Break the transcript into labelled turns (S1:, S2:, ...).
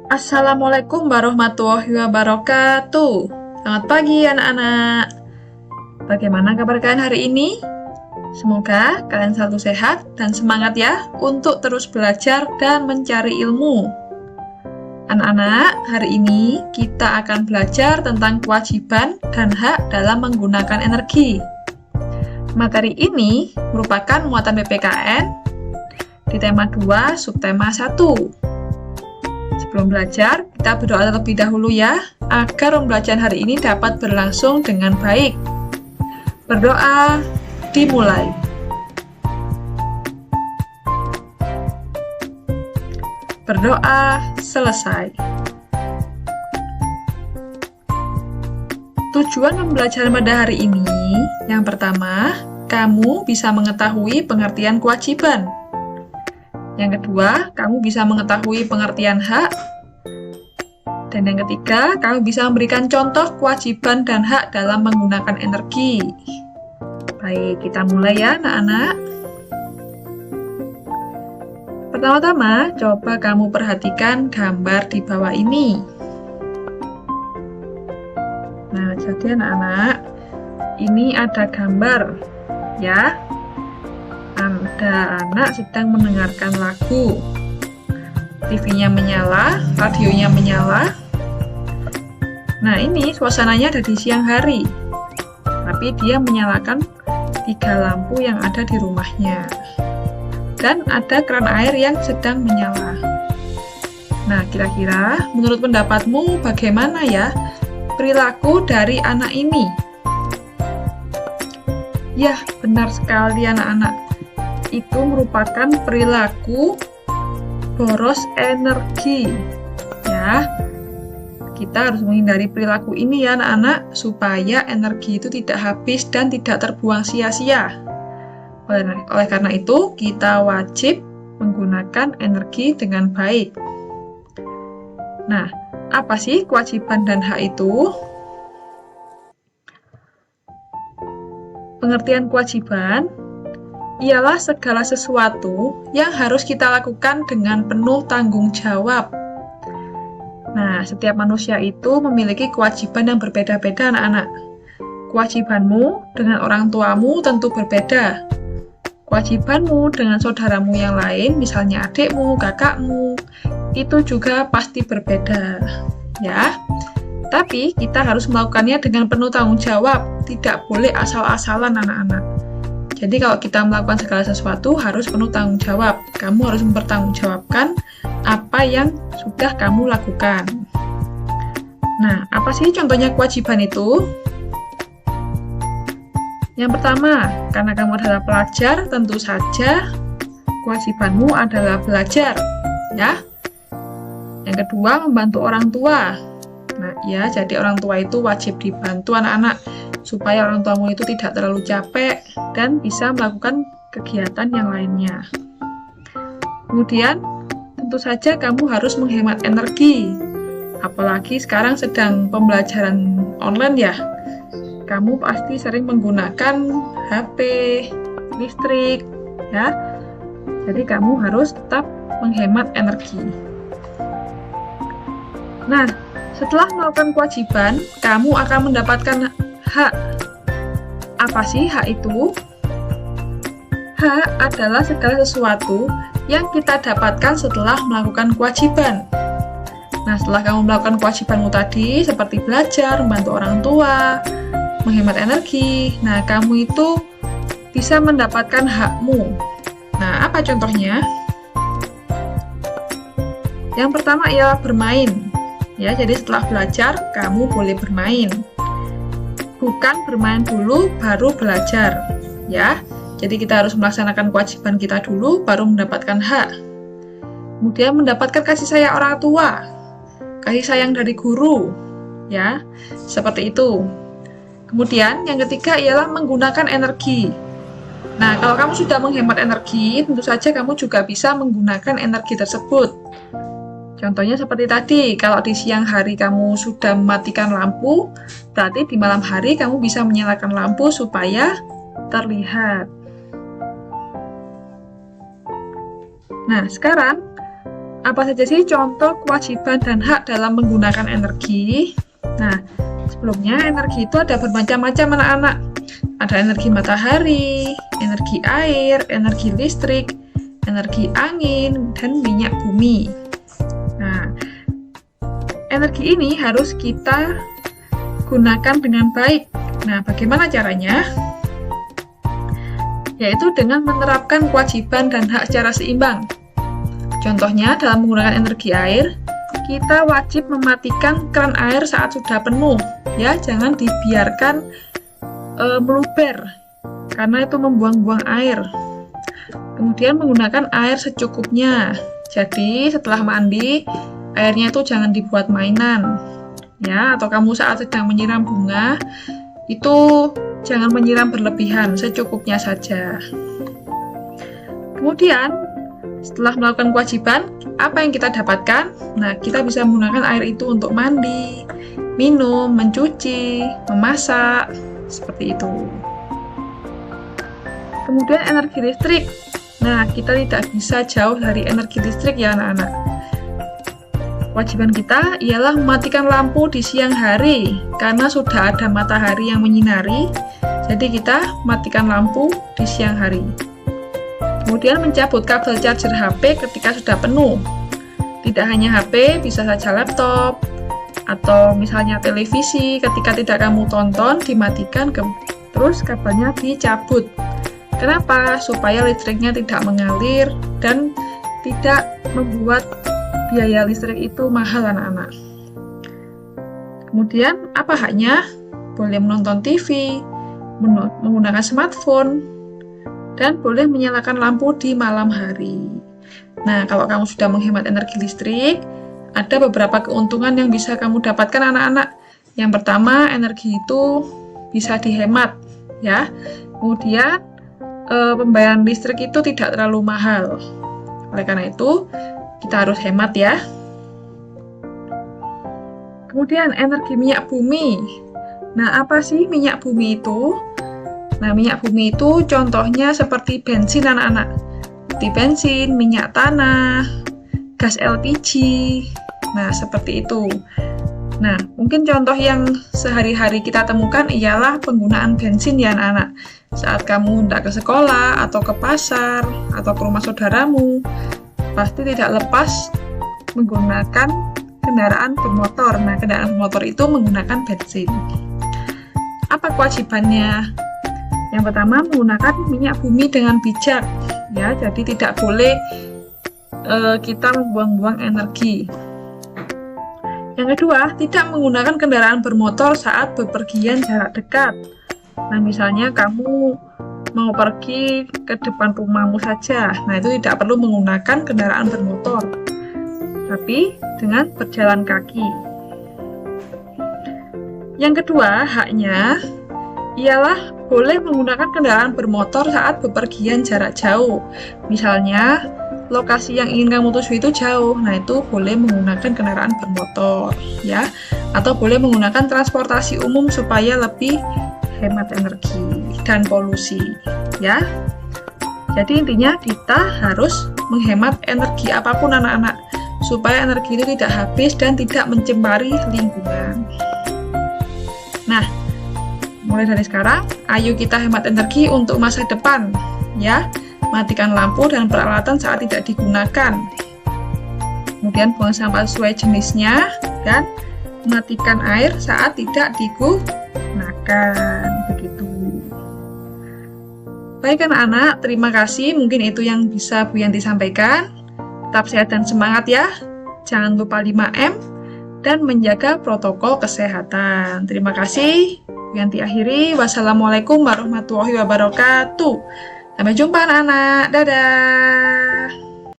S1: Assalamualaikum warahmatullahi wabarakatuh. Selamat pagi anak-anak. Bagaimana kabar kalian hari ini? Semoga kalian selalu sehat dan semangat ya untuk terus belajar dan mencari ilmu. Anak-anak, hari ini kita akan belajar tentang kewajiban dan hak dalam menggunakan energi. Materi ini merupakan muatan PPKN di tema 2, subtema 1. Sebelum belajar, kita berdoa terlebih dahulu ya, agar pembelajaran hari ini dapat berlangsung dengan baik. Berdoa dimulai. Berdoa selesai. Tujuan pembelajaran pada hari ini, yang pertama, kamu bisa mengetahui pengertian kewajiban. Yang kedua, kamu bisa mengetahui pengertian hak. Dan yang ketiga, kamu bisa memberikan contoh kewajiban dan hak dalam menggunakan energi. Baik, kita mulai ya anak-anak. Pertama-tama, coba kamu perhatikan gambar di bawah ini. Nah, jadi anak-anak, ini ada gambar, ya. Ada anak sedang mendengarkan lagu. TV-nya menyala, radionya menyala. Nah, ini suasananya ada di siang hari. Tapi dia menyalakan 3 lampu yang ada di rumahnya. Dan ada keran air yang sedang menyala. Nah, kira-kira menurut pendapatmu bagaimana ya perilaku dari anak ini? Ya, benar sekali anak-anak. Itu merupakan perilaku boros energi. Ya, kita harus menghindari perilaku ini ya anak-anak, supaya energi itu tidak habis dan tidak terbuang sia-sia. Oleh karena itu, kita wajib menggunakan energi dengan baik. Nah, apa sih kewajiban dan hak itu? Pengertian kewajiban ialah segala sesuatu yang harus kita lakukan dengan penuh tanggung jawab. Nah, setiap manusia itu memiliki kewajiban yang berbeda-beda, anak-anak. Kewajibanmu dengan orang tuamu tentu berbeda. Kewajibanmu dengan saudaramu yang lain, misalnya adikmu, kakakmu, itu juga pasti berbeda, ya. Tapi kita harus melakukannya dengan penuh tanggung jawab, tidak boleh asal-asalan, anak-anak. Jadi kalau kita melakukan segala sesuatu harus penuh tanggung jawab. Kamu harus mempertanggungjawabkan apa yang sudah kamu lakukan. Nah, apa sih contohnya kewajiban itu? Yang pertama, karena kamu adalah pelajar, tentu saja kewajibanmu adalah belajar, ya. Yang kedua, membantu orang tua. Nah, ya, jadi orang tua itu wajib dibantu anak-anak supaya orang tuamu itu tidak terlalu capek dan bisa melakukan kegiatan yang lainnya. Kemudian, tentu saja kamu harus menghemat energi. Apalagi sekarang sedang pembelajaran online ya. Kamu pasti sering menggunakan HP, listrik, ya. Jadi kamu harus tetap menghemat energi. Nah, setelah melakukan kewajiban, kamu akan mendapatkan hak. Apa sih hak itu? Hak adalah segala sesuatu yang kita dapatkan setelah melakukan kewajiban. Nah, setelah kamu melakukan kewajibanmu tadi, seperti belajar, membantu orang tua, menghemat energi, nah kamu itu bisa mendapatkan hakmu. Nah, apa contohnya? Yang pertama ialah bermain. Ya, jadi setelah belajar, kamu boleh bermain. Bukan bermain dulu, baru belajar. Ya, jadi kita harus melaksanakan kewajiban kita dulu, baru mendapatkan hak. Kemudian mendapatkan kasih sayang orang tua, kasih sayang dari guru. Ya, seperti itu. Kemudian yang ketiga ialah menggunakan energi. Nah, kalau kamu sudah menghemat energi, tentu saja kamu juga bisa menggunakan energi tersebut. Contohnya seperti tadi, kalau di siang hari kamu sudah mematikan lampu, berarti di malam hari kamu bisa menyalakan lampu supaya terlihat. Nah, sekarang Apa saja sih contoh kewajiban dan hak dalam menggunakan energi? Nah, sebelumnya energi itu ada bermacam-macam anak-anak. Ada energi matahari, energi air, energi listrik, energi angin, dan minyak bumi. Nah, energi ini harus kita gunakan dengan baik. Nah, bagaimana caranya? Yaitu dengan menerapkan kewajiban dan hak secara seimbang. Contohnya, dalam menggunakan energi air, kita wajib mematikan keran air saat sudah penuh. Ya, jangan dibiarkan meluber, karena itu membuang-buang air. Kemudian menggunakan air secukupnya. Jadi, setelah mandi, airnya itu jangan dibuat mainan. Ya, atau kamu saat sedang menyiram bunga, itu jangan menyiram berlebihan, secukupnya saja. Kemudian, setelah melakukan kewajiban, apa yang kita dapatkan? Nah, kita bisa menggunakan air itu untuk mandi, minum, mencuci, memasak, seperti itu. Kemudian energi listrik. Nah, kita tidak bisa jauh dari energi listrik ya anak-anak. Kewajiban kita ialah mematikan lampu di siang hari, karena sudah ada matahari yang menyinari, jadi kita matikan lampu di siang hari. Kemudian mencabut kabel charger HP ketika sudah penuh. Tidak hanya HP, bisa saja laptop, atau misalnya televisi ketika tidak kamu tonton, dimatikan, terus kabelnya dicabut. Kenapa? Supaya listriknya tidak mengalir dan tidak membuat biaya listrik itu mahal anak-anak. Kemudian apa haknya? Boleh menonton TV, menggunakan smartphone, dan boleh menyalakan lampu di malam hari. Nah, kalau kamu sudah menghemat energi listrik, ada beberapa keuntungan yang bisa kamu dapatkan anak-anak. Yang pertama, energi itu bisa dihemat, ya. Kemudian, pembayaran listrik itu tidak terlalu mahal. Oleh karena itu, kita harus hemat ya. Kemudian, energi minyak bumi. Nah, apa sih minyak bumi itu? Nah, minyak bumi itu contohnya seperti bensin anak-anak. Seperti bensin, minyak tanah, gas LPG. Nah, seperti itu. Nah, mungkin contoh yang sehari-hari kita temukan ialah penggunaan bensin ya anak-anak. Saat kamu hendak ke sekolah, atau ke pasar, atau ke rumah saudaramu, pasti tidak lepas menggunakan kendaraan bermotor. Nah, kendaraan bermotor itu menggunakan bensin. Apa kewajibannya? Yang pertama, menggunakan minyak bumi dengan bijak, ya. Jadi tidak boleh kita membuang-buang energi. Yang kedua, tidak menggunakan kendaraan bermotor saat bepergian jarak dekat. Nah, misalnya kamu mau pergi ke depan rumahmu saja, nah itu tidak perlu menggunakan kendaraan bermotor, tapi dengan berjalan kaki. Yang kedua, haknya ialah boleh menggunakan kendaraan bermotor saat bepergian jarak jauh. Misalnya, lokasi yang ingin kamu tuju itu jauh, nah itu boleh menggunakan kendaraan bermotor, ya. Atau boleh menggunakan transportasi umum supaya lebih hemat energi dan polusi, ya. Jadi intinya kita harus menghemat energi apapun anak-anak, supaya energi itu tidak habis dan tidak mencemari lingkungan. Nah, mulai dari sekarang, ayo kita hemat energi untuk masa depan, ya. Matikan lampu dan peralatan saat tidak digunakan. Kemudian buang sampah sesuai jenisnya dan matikan air saat tidak digunakan. Begitu. Baik anak-anak, terima kasih. Mungkin itu yang bisa Bu Yanti sampaikan. Tetap sehat dan semangat ya. Jangan lupa 5M dan menjaga protokol kesehatan. Terima kasih. Yanti akhiri. Wassalamualaikum warahmatullahi wabarakatuh. Sampai jumpa anak-anak. Dadah.